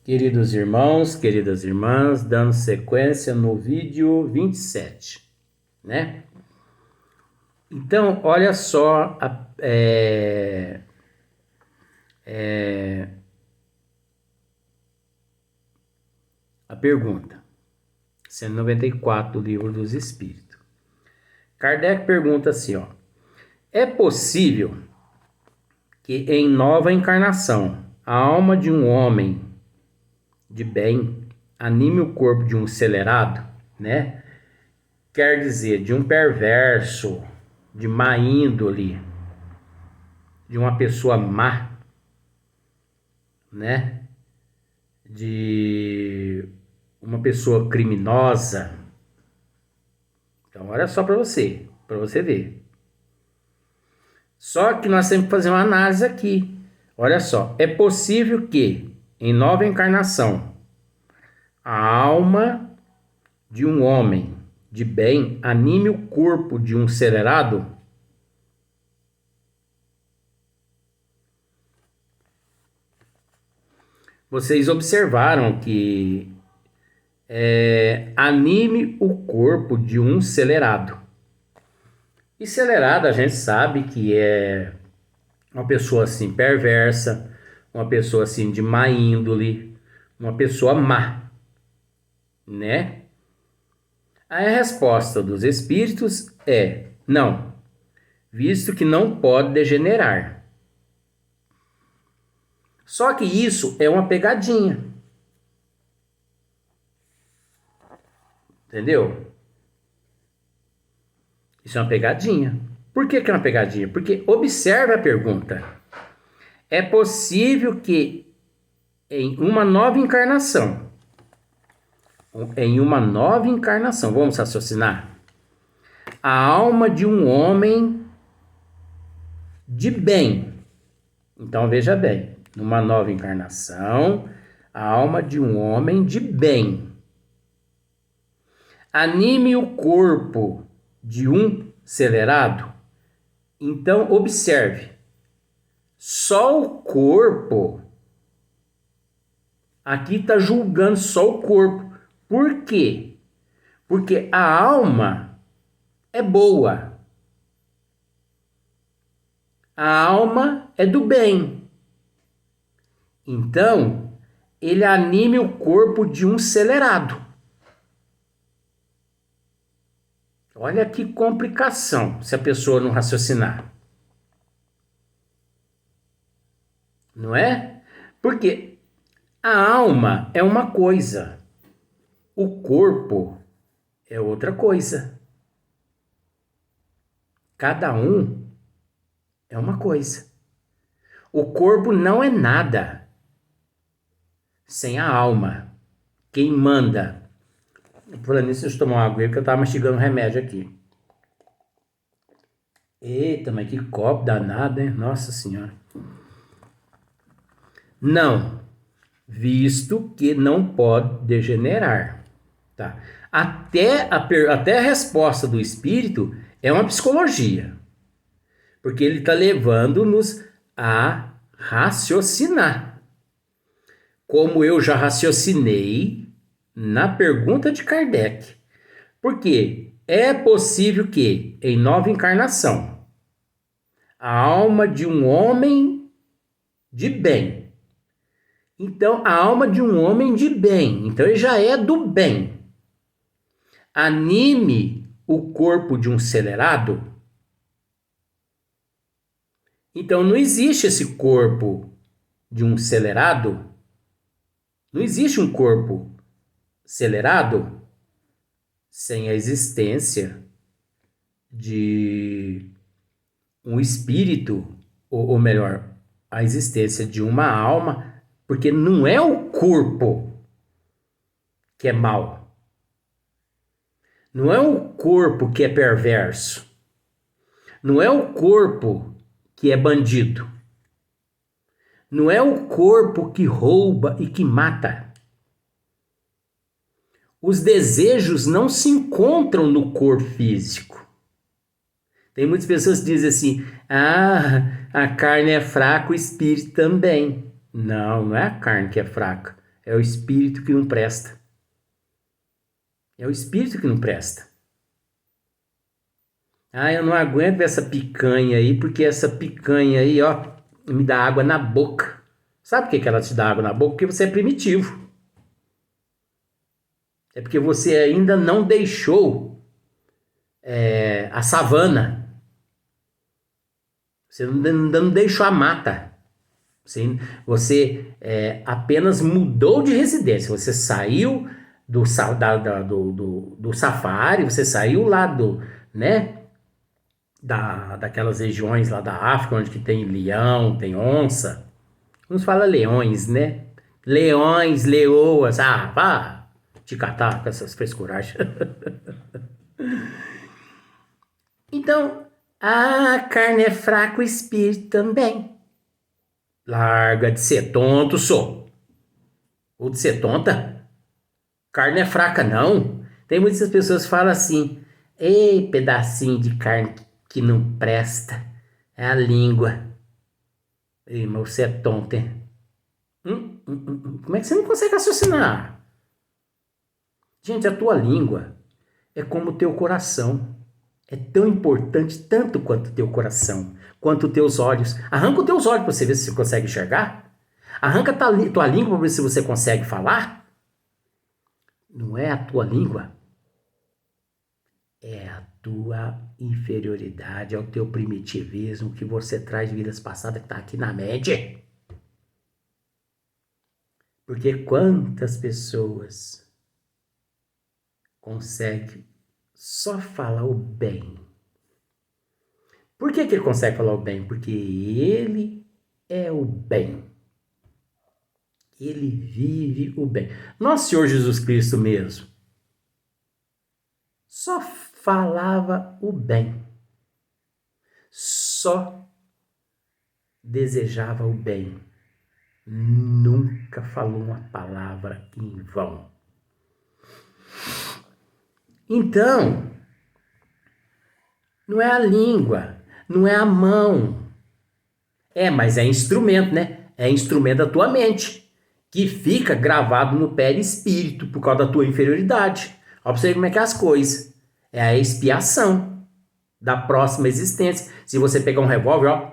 Queridos irmãos, queridas irmãs, dando sequência no vídeo 27, né? Então, olha só a pergunta, 194 do Livro dos Espíritos. Kardec pergunta assim, ó: é possível que em nova encarnação a alma de um homem de bem anime o corpo de um acelerado, né? Quer dizer, de um perverso, de má índole, de uma pessoa má, né? De uma pessoa criminosa. Então, olha só para você ver. Só que nós temos que fazer uma análise aqui. Olha só, é possível que em nova encarnação a alma de um homem de bem anime o corpo de um acelerado? Vocês observaram que anime o corpo de um acelerado. E acelerado a gente sabe que é uma pessoa assim perversa, uma pessoa assim de má índole, uma pessoa má, né? Aí a resposta dos espíritos é não, visto que não pode degenerar. Só que isso é uma pegadinha. Entendeu? Isso é uma pegadinha. Por que é uma pegadinha? Porque observe a pergunta. É possível que em uma nova encarnação, vamos raciocinar, a alma de um homem de bem. Então veja bem, numa nova encarnação, a alma de um homem de bem anime o corpo de um acelerado. Então observe, só o corpo aqui está julgando só o corpo. Por quê? Porque a alma é boa. A alma é do bem. Então, ele anime o corpo de um acelerado. Olha que complicação se a pessoa não raciocinar. Não é? Porque a alma é uma coisa, o corpo é outra coisa. Cada um é uma coisa. O corpo não é nada sem a alma. Quem manda? Falando nisso, deixa eu tomar uma água porque eu tava mastigando remédio aqui. Eita, mas que copo danado, hein? Nossa Senhora. Não, visto que não pode degenerar. Tá? Até a resposta do espírito é uma psicologia. Porque ele está levando-nos a raciocinar. Como eu já raciocinei na pergunta de Kardec. Porque é possível que, em nova encarnação, a alma de um homem de bem. Então, a alma de um homem de bem, então ele já é do bem, anime o corpo de um acelerado. Então, não existe esse corpo de um acelerado. Não existe um corpo acelerado sem a existência de um espírito, ou melhor, a existência de uma alma, porque não é o corpo que é mau. Não é o corpo que é perverso. Não é o corpo que é bandido. Não é o corpo que rouba e que mata. Os desejos não se encontram no corpo físico. Tem muitas pessoas que dizem assim: a carne é fraca, o espírito também. Não, não é a carne que é fraca, É o espírito que não presta. É o espírito que não presta. Ah, eu não aguento essa picanha aí, porque essa picanha aí, ó, me dá água na boca. Sabe por que ela te dá água na boca? Porque você é primitivo. É porque você ainda não deixou a savana. Você não deixou a mata. Você apenas mudou de residência. Você saiu do safari, você saiu lá né, daquelas regiões lá da África, onde que tem leão, tem onça. Uns fala leões, né? Leões, leoas. Ah, vá te catar com essas frescuragens. Então, a carne é fraca, o espírito também. Larga de ser tonto, sou. Ou de ser tonta. Carne é fraca, não. Tem muitas pessoas que falam assim: ei, pedacinho de carne que não presta. É a língua. Ei, mas você é tonto, hein? Como é que você não consegue raciocinar? Gente, a tua língua é como o teu coração. É tão importante tanto quanto o teu coração, quanto os teus olhos. Arranca os teus olhos para você ver se você consegue enxergar. Arranca a tua língua para ver se você consegue falar. Não é a tua língua. É a tua inferioridade, é o teu primitivismo que você traz de vidas passadas que está aqui na mente. Porque quantas pessoas conseguem só falar o bem? Por que ele consegue falar o bem? Porque ele é o bem. Ele vive o bem. Nosso Senhor Jesus Cristo mesmo só falava o bem. Só desejava o bem. Nunca falou uma palavra em vão. Então, não é a língua, não é a mão. Mas é instrumento, né? É instrumento da tua mente, que fica gravado no perispírito por causa da tua inferioridade. Ó, pra você ver como é que é as coisas. É a expiação da próxima existência. Se você pegar um revólver, ó,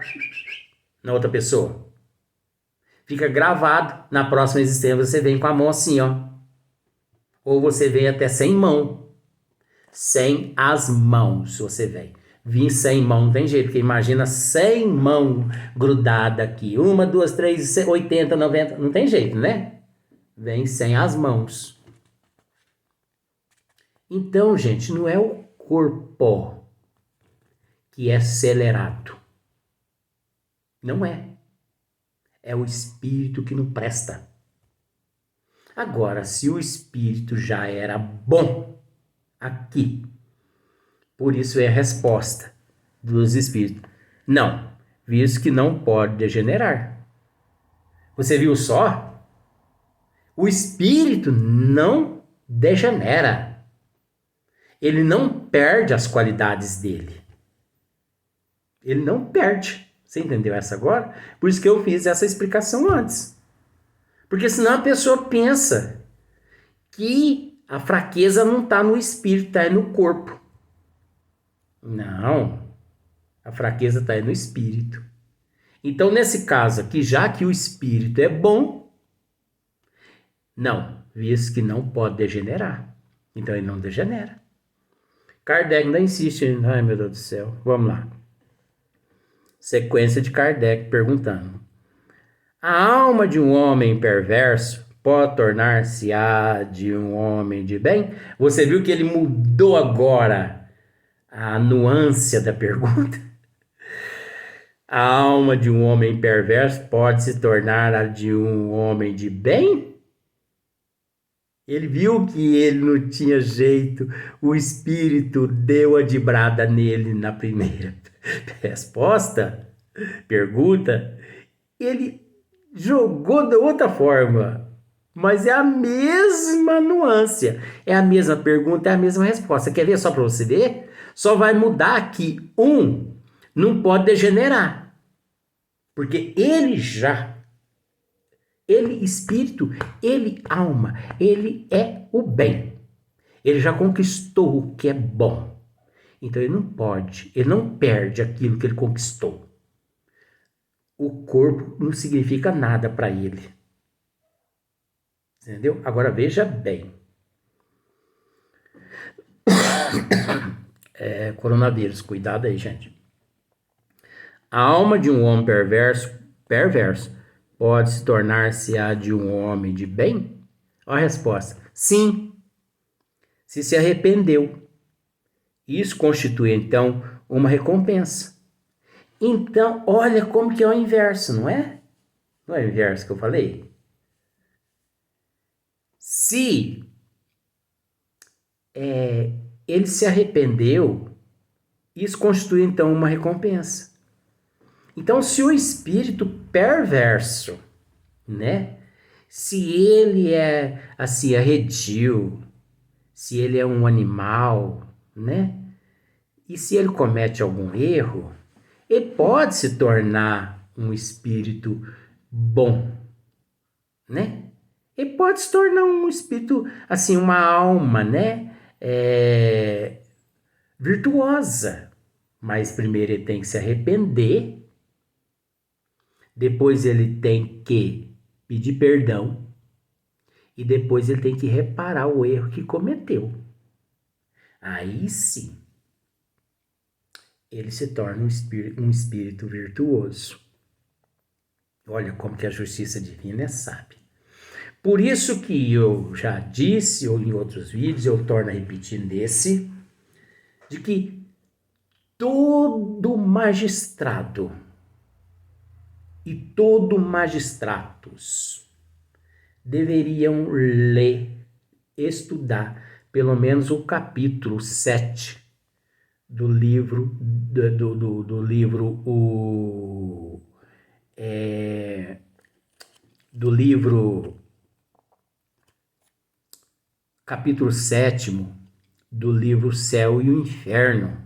na outra pessoa, fica gravado. Na próxima existência você vem com a mão assim, ó. Ou você vem até sem mão. Sem as mãos você vem. Vim sem mão não tem jeito, porque imagina 100 mãos grudadas aqui. 1, 2, 3, 80, 90. Não tem jeito, né? Vem sem as mãos. Então, gente, não é o corpo que é acelerado. Não é. É o espírito que não presta. Agora, se o espírito já era bom aqui, por isso é a resposta dos espíritos. Não, visto que não pode degenerar. Você viu só? O espírito não degenera. Ele não perde as qualidades dele. Ele não perde. Você entendeu essa agora? Por isso que eu fiz essa explicação antes. Porque senão a pessoa pensa que a fraqueza não está no espírito, está no corpo. Não. A fraqueza está no espírito. Então, nesse caso aqui, já que o espírito é bom, não, visto que não pode degenerar. Então, ele não degenera. Kardec ainda insiste. Ai, meu Deus do céu. Vamos lá. Sequência de Kardec perguntando: a alma de um homem perverso pode tornar-se a de um homem de bem? Você viu que ele mudou agora a nuance da pergunta? A alma de um homem perverso pode se tornar a de um homem de bem? Ele viu que ele não tinha jeito, o espírito deu a dibrada nele na primeira resposta, pergunta, ele jogou de outra forma, mas é a mesma nuance, é a mesma pergunta, é a mesma resposta. Quer ver só para você ver? Só vai mudar aqui, não pode degenerar, porque ele Ele, espírito, ele, alma, ele é o bem. Ele já conquistou o que é bom. Então ele não pode, ele não perde aquilo que ele conquistou. O corpo não significa nada para ele. Entendeu? Agora veja bem. Coronavírus, cuidado aí, gente. A alma de um homem perverso, pode se tornar-se a de um homem de bem? Olha a resposta. Sim, se arrependeu. Isso constitui, então, uma recompensa. Então, olha como que é o inverso, não é? Não é o inverso que eu falei? Se ele se arrependeu, isso constitui, então, uma recompensa. Então, se o espírito perverso, né? Se ele é, assim, arredio, se ele é um animal, né? E se ele comete algum erro, ele pode se tornar um espírito bom, né? Ele pode se tornar um espírito, assim, uma alma, né? Virtuosa. Mas primeiro ele tem que se arrepender, depois ele tem que pedir perdão e depois ele tem que reparar o erro que cometeu. Aí sim, ele se torna um espírito virtuoso. Olha como que a justiça divina é sábia. Por isso que eu já disse, ou em outros vídeos, eu torno a repetir nesse, de que todo magistrado e todo magistrados deveriam ler, estudar, pelo menos o capítulo 7 do livro, do livro, do livro, capítulo 7º do livro Céu e o Inferno.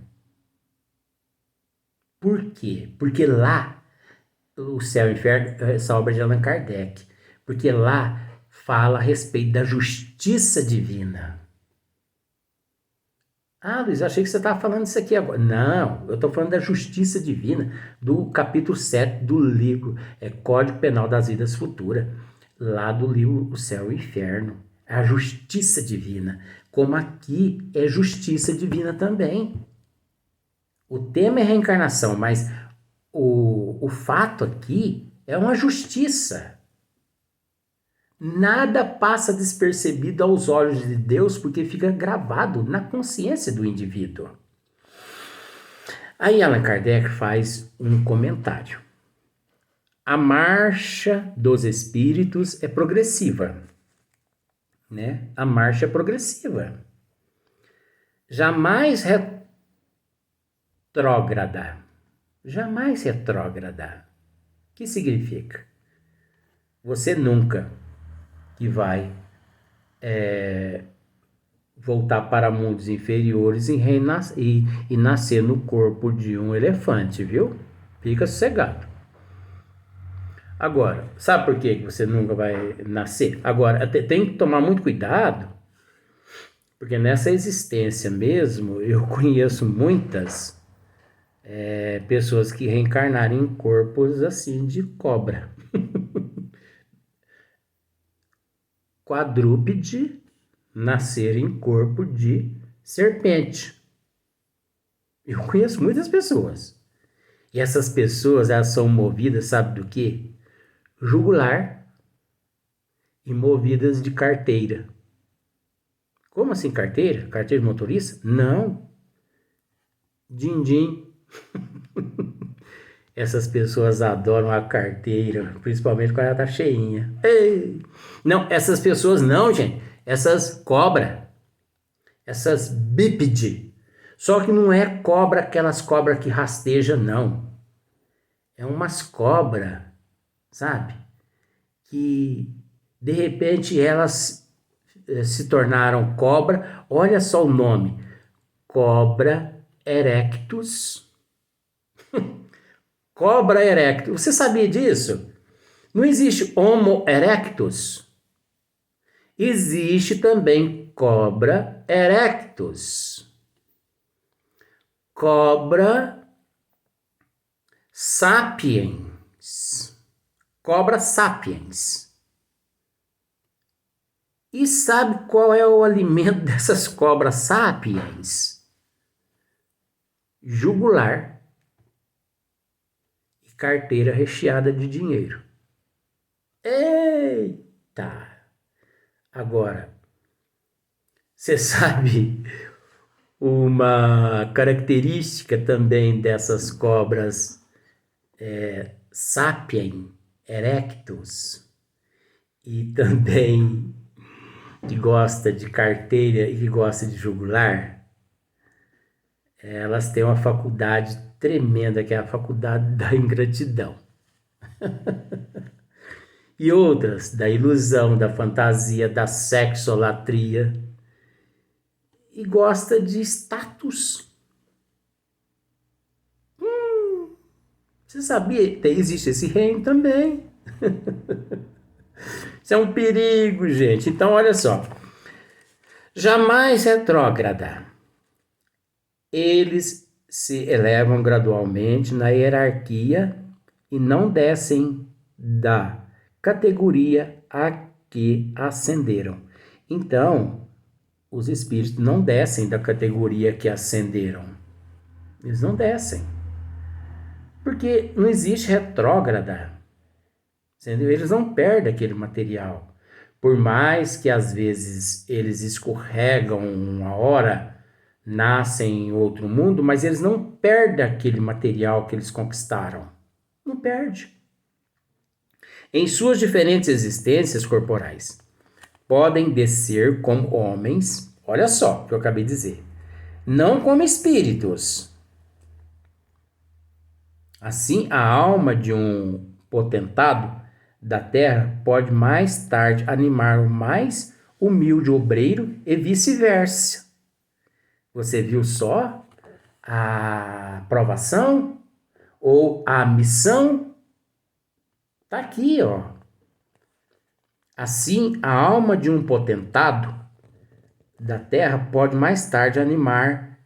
Por quê? Porque lá, o Céu e o Inferno, essa obra de Allan Kardec, porque lá fala a respeito da justiça divina. Ah, Luiz, achei que você estava falando isso aqui agora. Não, eu estou falando da justiça divina, do capítulo 7 do livro Código Penal das Vidas Futuras, lá do livro O Céu e o Inferno. A justiça divina, como aqui é justiça divina também. O tema é reencarnação, mas o fato aqui é uma justiça. Nada passa despercebido aos olhos de Deus porque fica gravado na consciência do indivíduo. Aí Allan Kardec faz um comentário. A marcha dos espíritos é progressiva, né? A marcha é progressiva. Jamais retrógrada. Jamais retrógrada. O que significa? Você nunca que vai voltar para mundos inferiores e nascer no corpo de um elefante, viu? Fica sossegado. Agora, sabe por que você nunca vai nascer? Agora, tem que tomar muito cuidado, porque nessa existência mesmo, eu conheço muitas pessoas que reencarnaram em corpos assim de cobra. Quadrúpede nascer em corpo de serpente. Eu conheço muitas pessoas. E essas pessoas, elas são movidas, sabe do quê? Jugular e movidas de carteira. Como assim carteira? Carteira de motorista? Não. Din-din. Essas pessoas adoram a carteira, principalmente quando ela tá cheinha. Ei. Não, essas pessoas não, gente. Essas cobra. Essas bípede. Só que não é cobra, aquelas cobras que rasteja, não. É umas cobras, sabe? Que, de repente, elas se tornaram cobra. Olha só o nome. Cobra erectus. Cobra erectus. Você sabia disso? Não existe Homo erectus. Existe também Cobra erectus. Cobra sapiens. Cobra sapiens. E sabe qual é o alimento dessas cobras sapiens? Jugular e carteira recheada de dinheiro. Eita! Agora, você sabe uma característica também dessas cobras Sapien erectus e também que gosta de carteira e que gosta de jugular? Elas têm uma faculdade tremenda, que é a faculdade da ingratidão. E outras, da ilusão, da fantasia, da sexolatria. E gosta de status. Você sabia? Existe esse reino também. Isso é um perigo, gente. Então, olha só. Jamais retrógrada. Eles se elevam gradualmente na hierarquia e não descem da categoria a que ascenderam. Então, os espíritos não descem da categoria que ascenderam. Eles não descem. Porque não existe retrógrada. Entendeu? Eles não perdem aquele material. Por mais que às vezes eles escorregam uma hora, nascem em outro mundo, mas eles não perdem aquele material que eles conquistaram. Não perde. Em suas diferentes existências corporais, podem descer como homens, olha só o que eu acabei de dizer, não como espíritos. Assim, a alma de um potentado da terra pode mais tarde animar o mais humilde obreiro e vice-versa. Você viu só a provação ou a missão? Tá aqui, ó. Assim, a alma de um potentado da terra pode mais tarde animar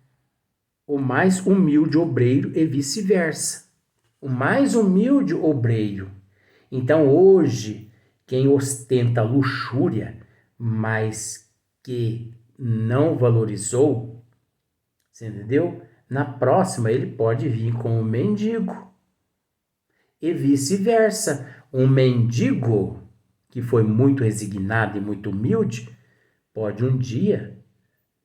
o mais humilde obreiro e vice-versa. O mais humilde obreiro. Então, hoje, quem ostenta luxúria, mas que não valorizou, você entendeu? Na próxima, ele pode vir como mendigo. E vice-versa. Um mendigo que foi muito resignado e muito humilde, pode um dia,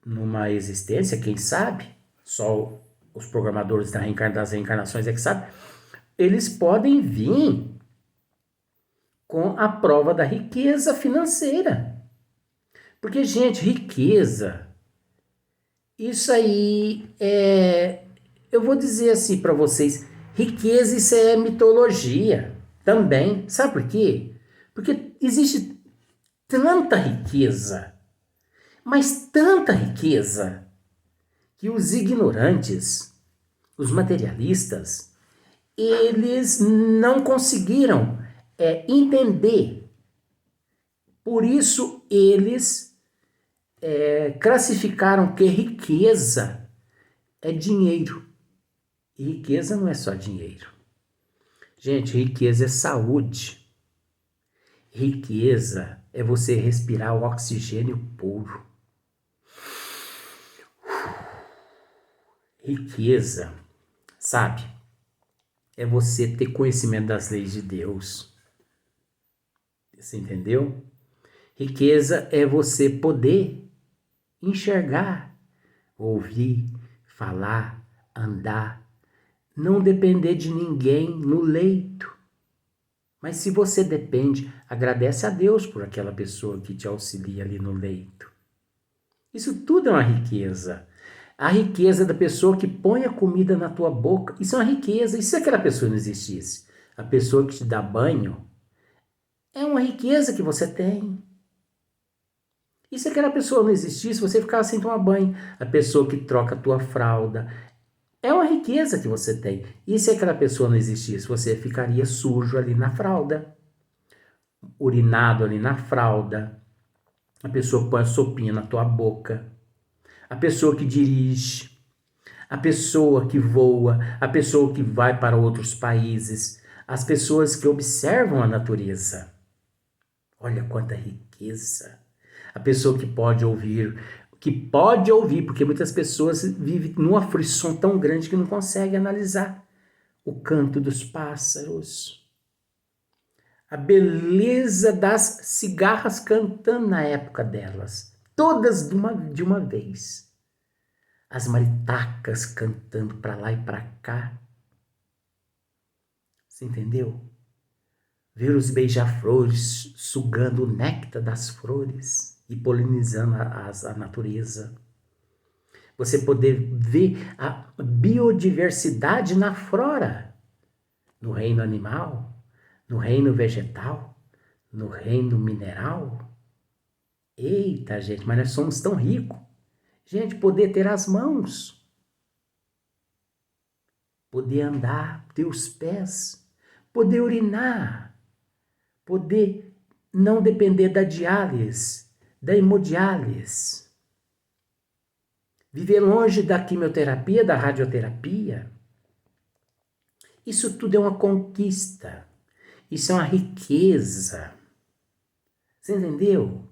numa existência, quem sabe, só os programadores das reencarnações é que sabem, eles podem vir com a prova da riqueza financeira. Porque, gente, riqueza, isso aí eu vou dizer assim para vocês, riqueza isso é mitologia também. Sabe por quê? Porque existe tanta riqueza, mas tanta riqueza, que os ignorantes, os materialistas, eles não conseguiram entender. Por isso eles classificaram que riqueza é dinheiro. E riqueza não é só dinheiro. Gente, riqueza é saúde. Riqueza é você respirar o oxigênio puro. Riqueza, sabe, é você ter conhecimento das leis de Deus. Você entendeu? Riqueza é você poder enxergar, ouvir, falar, andar, não depender de ninguém no leito. Mas se você depende, agradece a Deus por aquela pessoa que te auxilia ali no leito. Isso tudo é uma riqueza. A riqueza da pessoa que põe a comida na tua boca, isso é uma riqueza. E se aquela pessoa não existisse? A pessoa que te dá banho é uma riqueza que você tem. E se aquela pessoa não existisse, você ficava sem tomar banho? A pessoa que troca a tua fralda é uma riqueza que você tem. E se aquela pessoa não existisse, você ficaria sujo ali na fralda. urinado ali na fralda, a pessoa que põe a sopinha na tua boca, a pessoa que dirige, a pessoa que voa, a pessoa que vai para outros países, as pessoas que observam a natureza. Olha quanta riqueza. A pessoa que pode ouvir, porque muitas pessoas vivem numa aflição tão grande que não conseguem analisar o canto dos pássaros, a beleza das cigarras cantando na época delas, todas de uma vez. As maritacas cantando para lá e para cá. Você entendeu? Ver os beija-flores sugando o néctar das flores e polinizando a natureza. Você poder ver a biodiversidade na flora, no reino animal, no reino vegetal, no reino mineral. Eita, gente, mas nós somos tão ricos. Gente, poder ter as mãos, poder andar, ter os pés, poder urinar, poder não depender da diálise, da hemodiálise, viver longe da quimioterapia, da radioterapia. Isso tudo é uma conquista, isso é uma riqueza. Você entendeu?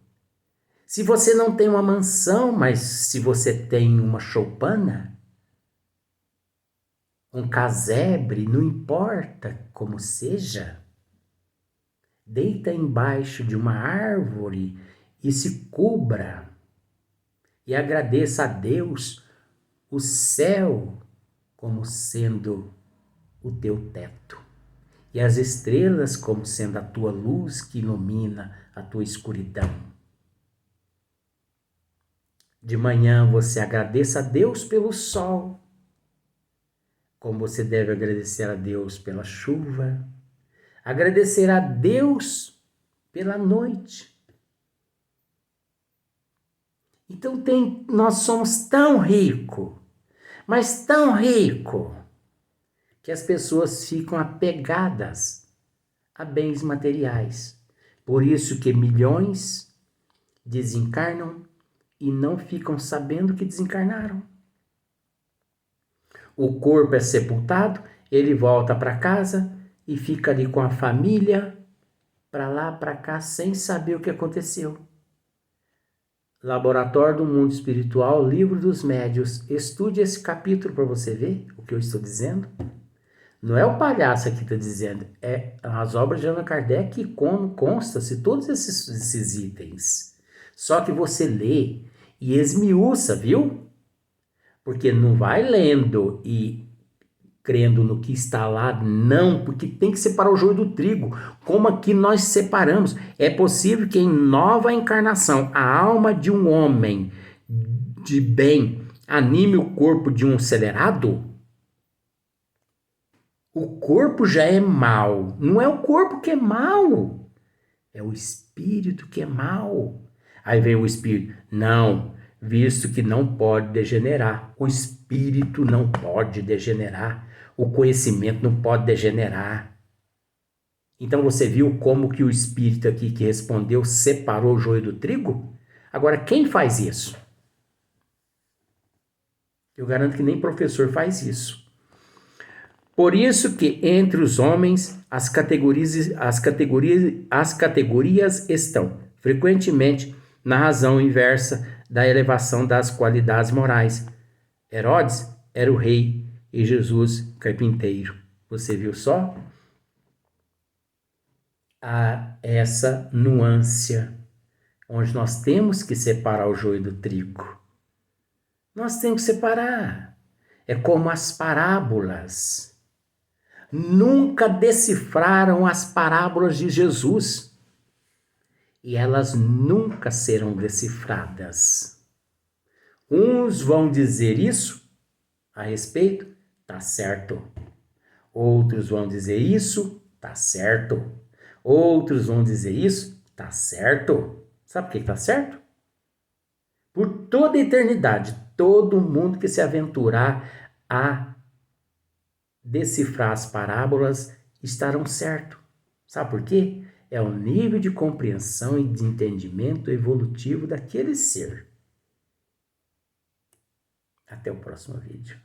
Se você não tem uma mansão, mas se você tem uma choupana, um casebre, não importa como seja, deita embaixo de uma árvore e se cubra e agradeça a Deus o céu como sendo o teu teto e as estrelas como sendo a tua luz que ilumina a tua escuridão. De manhã você agradeça a Deus pelo sol, como você deve agradecer a Deus pela chuva, agradecer a Deus pela noite. Então nós somos tão ricos, mas tão ricos, que as pessoas ficam apegadas a bens materiais. Por isso que milhões desencarnam e não ficam sabendo que desencarnaram. O corpo é sepultado, ele volta para casa e fica ali com a família, para lá, para cá, sem saber o que aconteceu. Laboratório do Mundo Espiritual, Livro dos Médiuns. Estude esse capítulo para você ver o que eu estou dizendo. Não é o palhaço aqui que está dizendo, é as obras de Allan Kardec que consta-se todos esses itens. Só que você lê e esmiuça, viu? Porque não vai lendo e crendo no que está lá, não, porque tem que separar o joio do trigo, como aqui nós separamos. É possível que em nova encarnação a alma de um homem de bem anime o corpo de um acelerado? O corpo já é mal, não é o corpo que é mal, é o espírito que é mal. Aí vem o espírito, não, visto que não pode degenerar, o espírito não pode degenerar, o conhecimento não pode degenerar. Então você viu como que o espírito aqui que respondeu separou o joio do trigo? Agora, quem faz isso? Eu garanto que nem professor faz isso. Por isso que entre os homens as categorias estão frequentemente na razão inversa da elevação das qualidades morais. Herodes era o rei e Jesus carpinteiro. Você viu só? Há essa nuance onde nós temos que separar o joio do trigo. Nós temos que separar. É como as parábolas. Nunca decifraram as parábolas de Jesus. E elas nunca serão decifradas. Uns vão dizer isso a respeito, tá certo. Outros vão dizer isso, tá certo. Outros vão dizer isso, tá certo. Sabe por que tá certo? Por toda a eternidade, todo mundo que se aventurar a decifrar as parábolas estarão certo. Sabe por quê? é o nível de compreensão e de entendimento evolutivo daquele ser. Até o próximo vídeo.